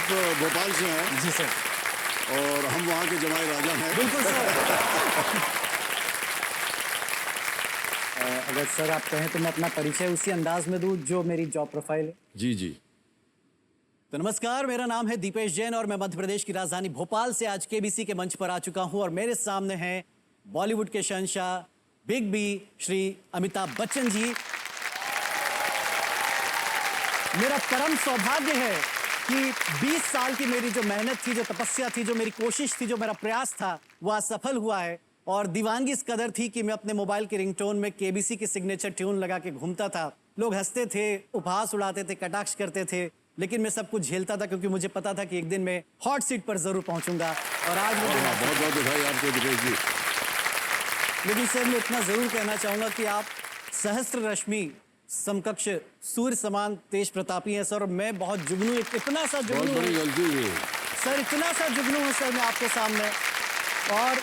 आप भोपाल से हैं। जी सर। और हम वहाँ के जमाई राजा हैं। बिल्कुल सर। अगर सर आप कहें तो मैं अपना परिचय उसी अंदाज में दूं जो मेरी जॉब प्रोफाइल है। जी जी। तो नमस्कार, मेरा नाम है दीपेश जैन और मैं मध्य प्रदेश की राजधानी भोपाल से आज केबीसी के मंच पर आ चुका हूं और मेरे सामने हैं बॉलीवुड के शहंशाह बिग बी श्री अमिताभ बच्चन जी। मेरा परम सौभाग्य है कि 20 साल की मेरी जो मेहनत थी, जो तपस्या थी, जो मेरी कोशिश थी, जो मेरा प्रयास था, वो आज सफल हुआ है। और दीवानगी इस कदर थी कि मैं अपने मोबाइल के रिंगटोन में केबीसी की सिग्नेचर ट्यून लगा के घूमता था। लोग हंसते थे, उपहास उड़ाते थे, कटाक्ष करते थे, लेकिन मैं सब कुछ झेलता था क्योंकि मुझे पता था कि एक दिन मैं हॉट सीट पर जरूर पहुंचूंगा। और आज वो बहुत बहुत बधाई आपको दीपेश जी। लेकिन सर मैं इतना जरूर कहना चाहूंगा कि आप सहस्त्र रश्मि समकक्ष सूर्य समान तेज प्रतापी हैं सर। और मैं बहुत जुगनू, इतना सा जुगनू, बहुत बड़ी गलती हुई सर, इतना सा जुगनू हूँ सर मैं आपके सामने। और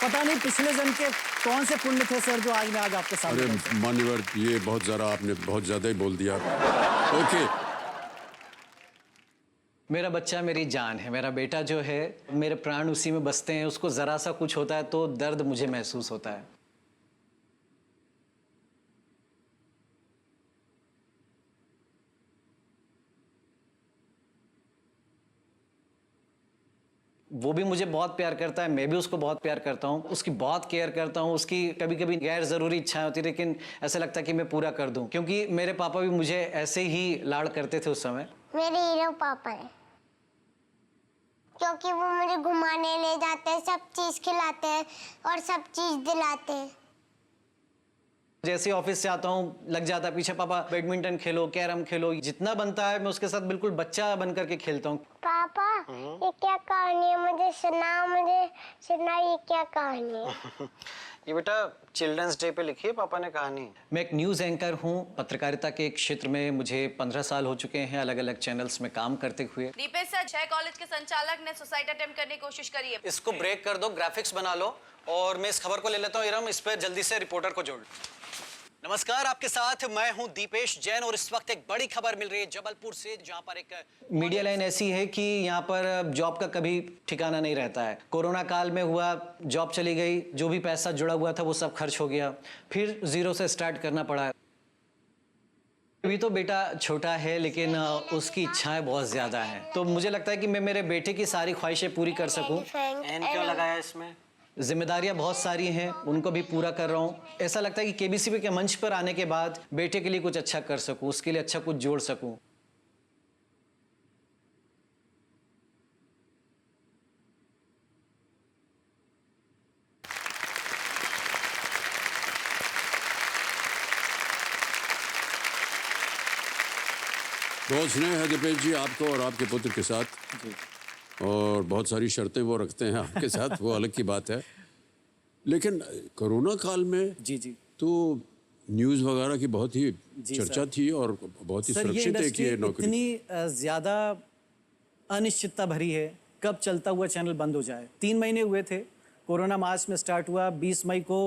पता नहीं पिछले जन्म के कौन से पुण्य थे सर जो आज मैं आज आपके सामने। अरे मान्यवर, ये बहुत ज़रा आपने बहुत ज़्यादा ही बोल दिया। ओके। मेरा बच्चा मेरी जान है। मेरा बेटा जो है, मेरे प्राण उसी में बसते हैं। उसको ज़रा सा कुछ होता है तो दर्द मुझे महसूस होता है। वो भी मुझे बहुत प्यार करता है, मैं भी उसको बहुत प्यार करता हूँ। उसकी बहुत केयर करता हूँ। उसकी कभी कभी गैर ज़रूरी इच्छाएं होती, लेकिन ऐसा लगता है कि मैं पूरा कर दूँ, क्योंकि मेरे पापा भी मुझे ऐसे ही लाड़ करते थे उस समय। मेरे हीरो पापा है, क्योंकि वो मुझे घुमाने ले जाते हैं, सब चीज खिलाते हैं और सब चीज दिलाते हैं। जैसे ही ऑफिस से आता हूँ लग जाता है पीछे, पापा बैडमिंटन खेलो, कैरम खेलो। जितना बनता है मैं उसके साथ बिल्कुल बच्चा बन करके खेलता हूँ। पापा ये क्या कहानी है, मुझे सुना ये क्या कहानी है। ये बेटा चिल्ड्रंस डे पे लिखी है पापा ने कहानी। मैं एक न्यूज़ एंकर हूँ। पत्रकारिता के एक क्षेत्र में मुझे 15 साल हो चुके हैं, अलग अलग चैनल्स में काम करते हुए। दीपेश सर, 6 कॉलेज के संचालक ने सुसाइड अटेम्प्ट करने की कोशिश करी है। इसको ब्रेक कर दो, ग्राफिक्स बना लो और मैं इस खबर को ले लेता हूँ। इरम, इस पर जल्दी से रिपोर्टर को जोड़। नमस्कार, आपके साथ मैं हूं दीपेश जैन और इस वक्त एक बड़ी खबर मिल रही है जबलपुर से, जहां पर एक मीडिया लाइन ऐसी है कि यहां पर जॉब का कभी ठिकाना नहीं रहता है। कोरोना काल में हुआ, जॉब चली गई, जो भी पैसा जुड़ा हुआ था वो सब खर्च हो गया, फिर जीरो से स्टार्ट करना पड़ा। अभी तो बेटा छोटा है, लेकिन उसकी इच्छाएं बहुत ज्यादा हैं। तो मुझे लगता है कि मैं मेरे बेटे की सारी ख्वाहिशें पूरी कर सकूं। एन क्यों लगाया इसमें? जिम्मेदारियां बहुत सारी हैं, उनको भी पूरा कर रहा हूँ। ऐसा लगता है कि केबीसी के मंच पर आने के बाद बेटे के लिए कुछ अच्छा कर सकूं, उसके लिए अच्छा कुछ जोड़ सकूं। बहुत स्नेह है दीपेश जी आपको और आपके पुत्र के साथ जी। और बहुत सारी शर्तें वो रखते हैं आपके साथ, वो अलग की बात है। लेकिन कोरोना काल में जी जी तो न्यूज़ वगैरह की बहुत ही चर्चा थी और बहुत ही सुरक्षित है कि ये नौकरी इतनी ज़्यादा अनिश्चितता भरी है, कब चलता हुआ चैनल बंद हो जाए। 3 महीने हुए थे, कोरोना मार्च में स्टार्ट हुआ। 20 मई को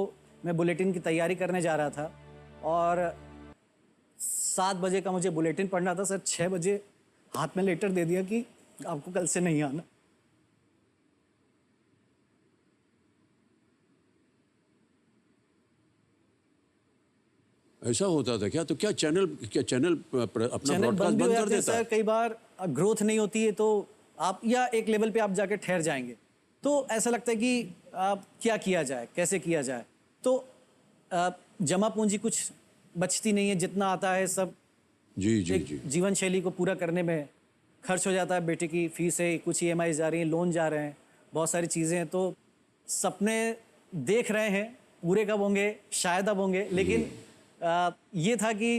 मैं बुलेटिन की तैयारी करने जा रहा था और 7 बजे का मुझे बुलेटिन पढ़ना था। सर 6 बजे हाथ में लेटर दे दिया कि आपको कल से नहीं आना। ऐसा होता था क्या? तो क्या चैनल अपना ब्रॉडकास्ट बंद कर देता है? सर कई बार ग्रोथ नहीं होती है तो आप या एक लेवल पे आप जाके ठहर जाएंगे, तो ऐसा लगता है कि क्या किया जाए, कैसे किया जाए। तो जमा पूंजी कुछ बचती नहीं है, जितना आता है सब जी जी जी जीवन शैली को पूरा करने में खर्च हो जाता है। बेटे की फीस है, कुछ EMI जा रही हैं, लोन जा रहे हैं, बहुत सारी चीज़ें हैं। तो सपने देख रहे हैं, पूरे कब होंगे शायद अब होंगे, लेकिन ये था कि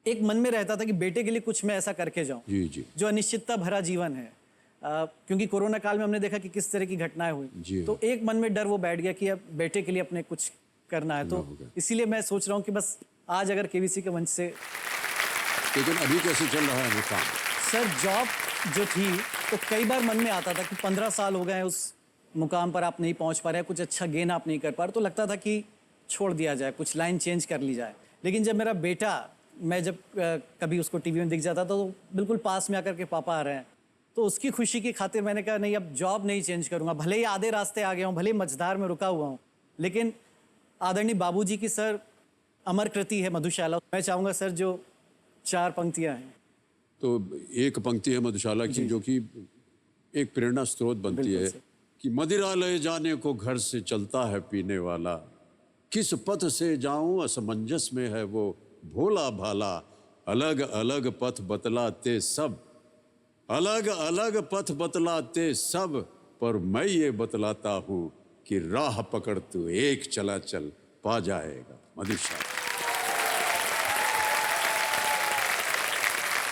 एक मन में रहता था कि बेटे के लिए कुछ मैं ऐसा करके जाऊं। जी जी जो अनिश्चितता भरा जीवन है, क्योंकि कोरोना काल में हमने देखा कि किस तरह की घटनाएं हुई, तो एक मन में डर वो बैठ गया कि अब बेटे के लिए अपने कुछ करना है। तो इसीलिए मैं सोच रहा हूँ कि बस आज अगर केबीसी के मंच से। लेकिन अभी कैसे चल रहा है वो काम? सर जॉब जो थी तो कई बार मन में आता था कि 15 साल हो गए हैं उस मुकाम पर, आप नहीं पहुंच पा रहे, कुछ अच्छा गेन आप नहीं कर पा रहे, तो लगता था कि छोड़ दिया जाए, कुछ लाइन चेंज कर ली जाए। लेकिन जब मेरा बेटा मैं जब कभी उसको टीवी में दिख जाता तो बिल्कुल पास में आकर के पापा आ रहे हैं, तो उसकी खुशी की खातिर मैंने कहा नहीं, अब जॉब नहीं चेंज करूँगा, भले ही आधे रास्ते आ गया हूँ, भले ही मझधार में रुका हुआ हूँ, लेकिन आदरणीय बाबूजी की सर अमर कृति है मधुशाला। मैं चाहूँगा सर जो 4 पंक्तियाँ हैं। तो एक पंक्ति है मधुशाला की जो कि एक प्रेरणा स्रोत बनती है कि मदिरा ले जाने को घर से चलता है पीने वाला, किस पथ से जाऊं असमंजस में है वो भोला भाला, अलग अलग पथ बतलाते सब, अलग अलग पथ बतलाते सब, पर मैं ये बतलाता हूं कि राह पकड़ तू एक चला चल पा जाएगा। मधुशाला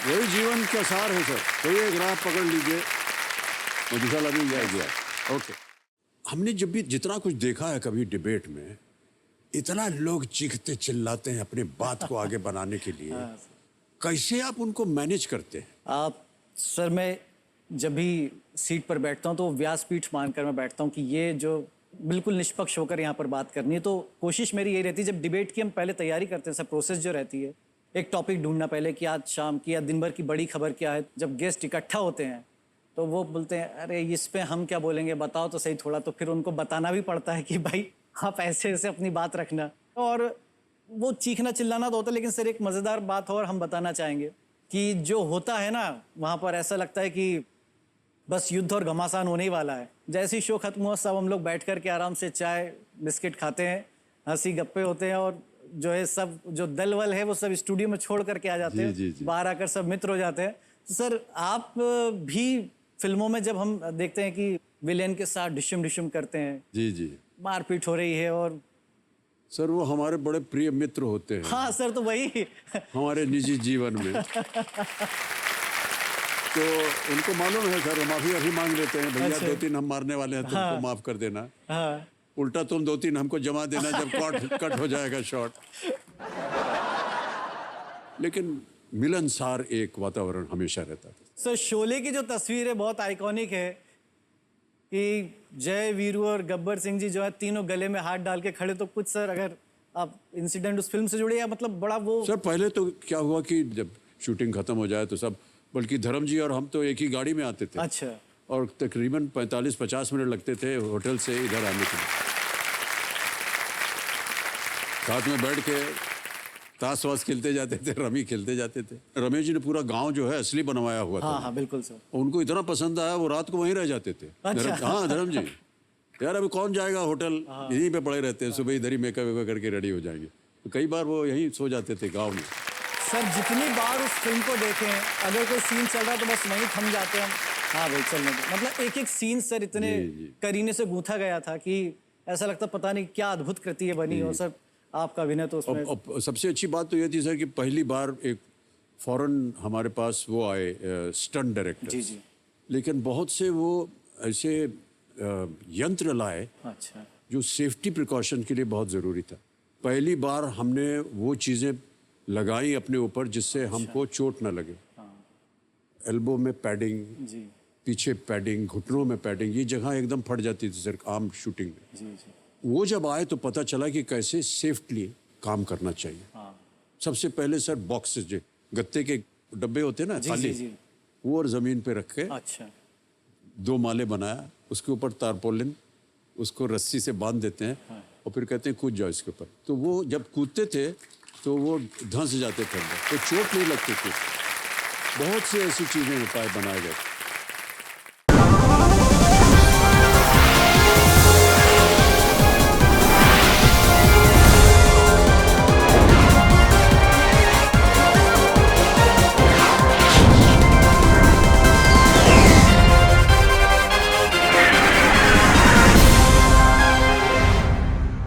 वही जीवन का सार है सर। कोई एक राह पकड़ लीजिए, मधुशाला मिल जाएगी आप। ओके, हमने जब भी जितना कुछ देखा है कभी डिबेट में, इतना लोग चीखते चिल्लाते हैं अपने बात को आगे बनाने के लिए, कैसे आप उनको मैनेज करते हैं? आप सर, मैं जब भी सीट पर बैठता हूँ तो व्यासपीठ मानकर मैं बैठता हूँ कि ये जो बिल्कुल निष्पक्ष होकर यहाँ पर बात करनी है। तो कोशिश मेरी यही रहती है, जब डिबेट की हम पहले तैयारी करते हैं, सब प्रोसेस जो रहती है, एक टॉपिक ढूंढना पहले कि आज शाम की या दिन भर की बड़ी खबर क्या है। जब गेस्ट इकट्ठा होते हैं तो वो बोलते हैं अरे इस पे हम क्या बोलेंगे, बताओ तो सही थोड़ा, तो फिर उनको बताना भी पड़ता है कि भाई आप ऐसे ऐसे अपनी बात रखना। और वो चीखना चिल्लाना तो होता है, लेकिन सर एक मज़ेदार बात और हम बताना चाहेंगे कि जो होता है ना वहाँ पर, ऐसा लगता है कि बस युद्ध और घमासान होने ही वाला है। जैसे ही शो खत्म हुआ सब हम लोग बैठ कर के आराम से चाय बिस्किट खाते हैं, हंसी गप्पे होते हैं, और जो है सब जो दल वल है वो सब स्टूडियो में छोड़ करके आ जाते हैं, बाहर आकर सब मित्र हो जाते हैं। तो सर आप भी फिल्मों में जब हम देखते हैं कि विलेन के साथ डिशम डिशम करते हैं, जी जी, मारपीट हो रही है, और सर वो हमारे बड़े प्रिय मित्र होते हैं। हाँ सर, तो वही हमारे निजी जीवन में तो उनको मालूम है सर, माफी अभी मांग लेते हैं, भैया 2-3 हम मारने वाले हैं, तुमको माफ कर देना। हाँ। उल्टा तुम 2-3 हमको जमा देना जब कट हो जाएगा शॉट। लेकिन मिलनसार एक वातावरण हमेशा रहता था। सर शोले की जो तस्वीर है बहुत आइकॉनिक है कि जय वीरू और गब्बर सिंह जी जो है तीनों गले में हाथ डाल के खड़े। तो कुछ सर अगर आप इंसिडेंट उस फिल्म से जुड़े, या मतलब बड़ा वो सर पहले तो क्या हुआ कि जब शूटिंग खत्म हो जाए तो सब, बल्कि धर्म जी और हम तो एक ही गाड़ी में आते थे। अच्छा। और तकरीबन 45-50 मिनट लगते थे होटल से इधर आने के लिए। साथ में बैठ के ताश वाश खेलते जाते थे, रमी खेलते जाते थे। रमेश जी ने पूरा गांव जो है असली बनवाया हुआ था। हाँ बिल्कुल सर। उनको इतना पसंद आया वो रात को वहीं रह जाते थे। अच्छा। हाँ धर्म जी, यार अभी कौन जाएगा होटल, यहीं पे पड़े रहते हैं, सुबह इधर ही मेकअप वेकअप करके रेडी हो जाएंगे। तो कई बार वो यहीं सो जाते थे गाँव में। सर जितनी बार उस फिल्म को देखें, अगर कोई सीन चल रहा है तो बस वहीं थम जाते हैं हम, हाँ भाई चलने दो। मतलब एक एक सीन सर इतने करीने से गूंथा गया था कि ऐसा लगता पता नहीं क्या अद्भुत कृति है बनी। और सर आपका अभिनय तो उसमें सबसे अच्छी बात तो ये थी सर कि पहली बार एक फॉरेन हमारे पास वो आए स्टंट डायरेक्टर। जी जी। लेकिन बहुत से वो ऐसे यंत्र लाए अच्छा, जो सेफ्टी प्रिकॉशन के लिए बहुत ज़रूरी था। पहली बार हमने वो चीज़ें लगाई अपने ऊपर जिससे हमको चोट ना लगे। एल्बो में पैडिंग, जी पीछे पैडिंग, घुटनों में पैडिंग, ये जगह एकदम फट जाती थी सर आम शूटिंग में। जी जी। वो जब आए तो पता चला कि कैसे सेफ्टली काम करना चाहिए। सबसे पहले सर बॉक्सेस जो गत्ते के डब्बे होते हैं ना खाली, वो और ज़मीन पे रख के अच्छा 2 माले बनाया, उसके ऊपर तारपोलिन, उसको रस्सी से बांध देते हैं और फिर कहते हैं कूद जाओ इसके ऊपर। तो वो जब कूदते थे तो वो धंस जाते थे अंदर, तो चोट नहीं लगती थी। बहुत सी ऐसी चीज़ें उपाय बनाए गए।